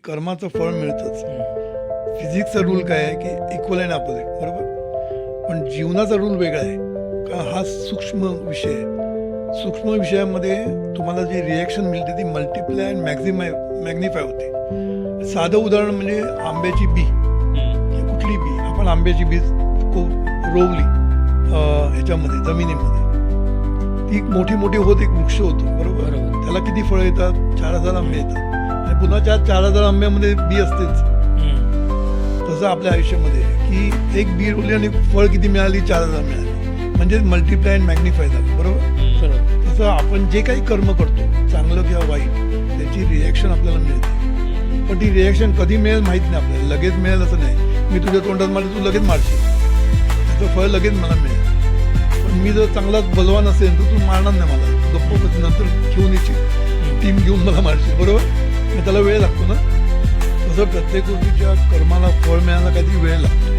कर्माचं फळ मिळतंच. फिजिक्सचा रूल काय आहे की इक्वल अँड अपोजिट, बरोबर. पण जीवनाचा रूल वेगळा आहे, कारण हा सूक्ष्म विषय आहे. सूक्ष्म विषयामध्ये तुम्हाला जी रिॲक्शन मिळते ती मल्टिप्लाय अँड मॅग्निफाय होते. साधं उदाहरण म्हणजे आंब्याची बी, कुठली बी, आपण आंब्याची बी रोवली ह्याच्यामध्ये जमिनीमध्ये, ती मोठी मोठी होत एक वृक्ष होतो, बरोबर. त्याला किती फळं येतात? 4000 आंबे येतात, आणि पुन्हा 4000 आंब्यामध्ये बी असतेच. तसं आपल्या आयुष्यामध्ये की एक बी रोवली आणि फळ किती मिळाली? 4000 मिळाली, म्हणजे मल्टिप्लाय अँड मॅग्निफाय झालं, बरोबर. तसं आपण जे काही कर्म करतो, चांगलं किंवा वाईट, त्याची रिॲक्शन आपल्याला मिळते. पण ती रिॲक्शन कधी मिळेल माहीत नाही आपल्याला, लगेच मिळेल असं नाही. मी तुझ्या तोंडात मारले, तू लगेच मारशील, त्याचं फळ लगेच मला मिळेल. पण मी जर चांगलाच बलवान असेल तर तू मारणार नाही मला, गप्प नंतर घेऊन येशील, टीम घेऊन मला मारशील, बरोबर. मग त्याला वेळ लागतो ना. तसं प्रत्येक गोष्टीच्या कर्माला फळ मिळायला काहीतरी वेळ लागतो.